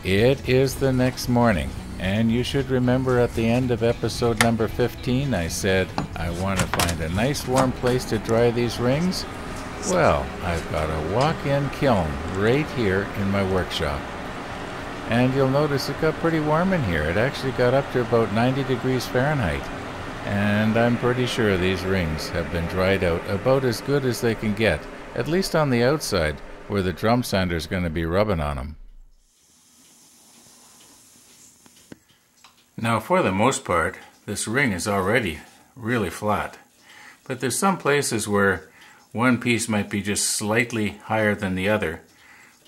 It is the next morning, and you should remember at the end of episode number 15 I said I want to find a nice warm place to dry these rings. Well, I've got a walk-in kiln right here in my workshop. And you'll notice it got pretty warm in here. It actually got up to about 90 degrees Fahrenheit. And I'm pretty sure these rings have been dried out about as good as they can get, at least on the outside where the drum sander is going to be rubbing on them. Now, for the most part, this ring is already really flat. But there's some places where one piece might be just slightly higher than the other.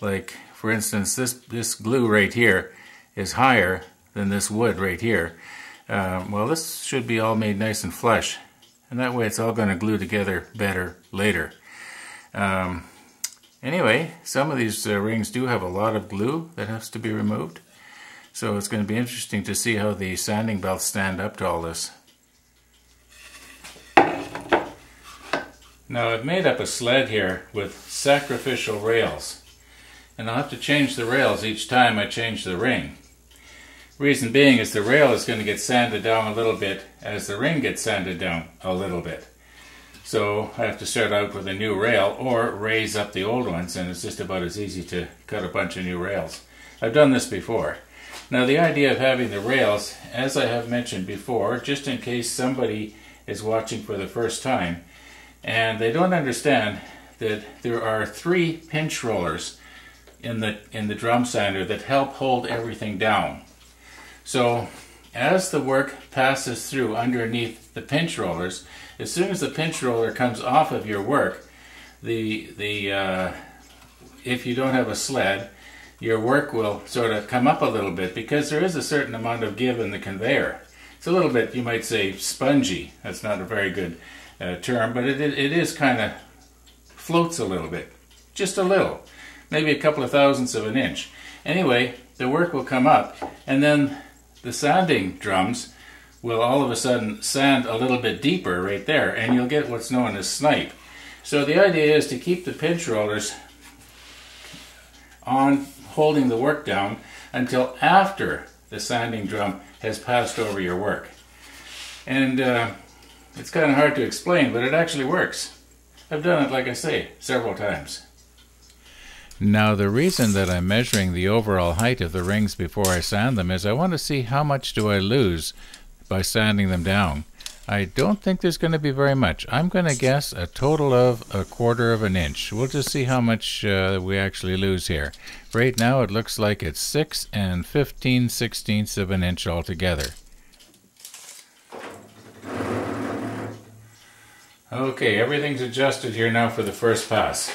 Like, for instance, this glue right here is higher than this wood right here. Well, this should be all made nice and flush. And that way it's all going to glue together better later. Anyway, some of these rings do have a lot of glue that has to be removed. So it's going to be interesting to see how the sanding belts stand up to all this. Now I've made up a sled here with sacrificial rails. And I'll have to change the rails each time I change the ring. Reason being is the rail is going to get sanded down a little bit as the ring gets sanded down a little bit. So I have to start out with a new rail or raise up the old ones, and it's just about as easy to cut a bunch of new rails. I've done this before. Now the idea of having the rails, as I have mentioned before, just in case somebody is watching for the first time and they don't understand that there are 3 pinch rollers in the drum sander that help hold everything down. So as the work passes through underneath the pinch rollers, as soon as the pinch roller comes off of your work, if you don't have a sled, your work will sort of come up a little bit because there is a certain amount of give in the conveyor. It's a little bit, you might say, spongy. That's not a very good term, but it is kind of floats a little bit. Just a little. Maybe a couple of thousandths of an inch. Anyway, the work will come up, and then the sanding drums will all of a sudden sand a little bit deeper right there, and you'll get what's known as snipe. So the idea is to keep the pinch rollers on holding the work down until after the sanding drum has passed over your work. And it's kind of hard to explain, but it actually works. I've done it, like I say, several times. Now the reason that I'm measuring the overall height of the rings before I sand them is I want to see how much do I lose by sanding them down. I don't think there's going to be very much. I'm going to guess a total of 1/4 of an inch. We'll just see how much we actually lose here. Right now it looks like it's 6 15/16 of an inch altogether. Okay, everything's adjusted here now for the first pass.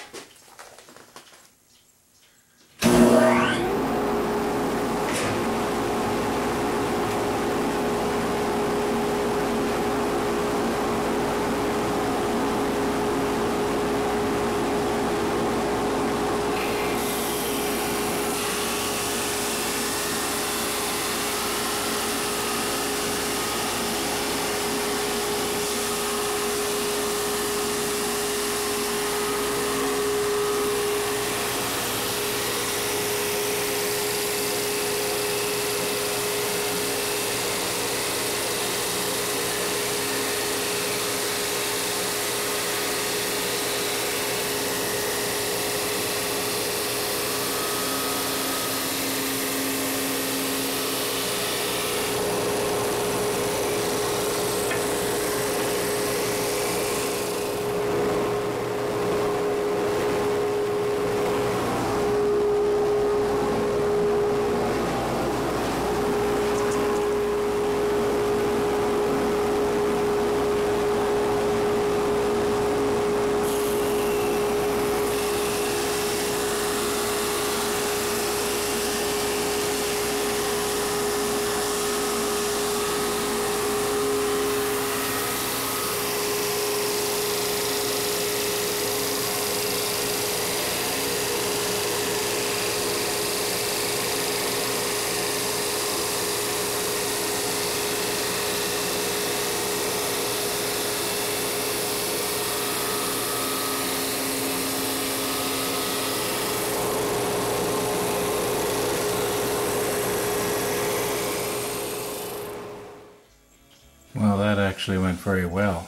that actually went very well.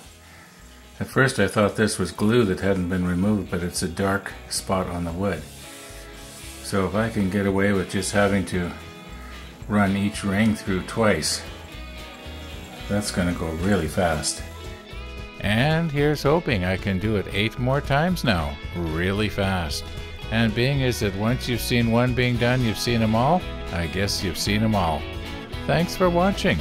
At first I thought this was glue that hadn't been removed, but it's a dark spot on the wood. So if I can get away with just having to run each ring through twice, that's going to go really fast. And here's hoping I can do it 8 more times now, really fast. And being is that once you've seen one being done, you've seen them all, I guess you've seen them all. Thanks for watching.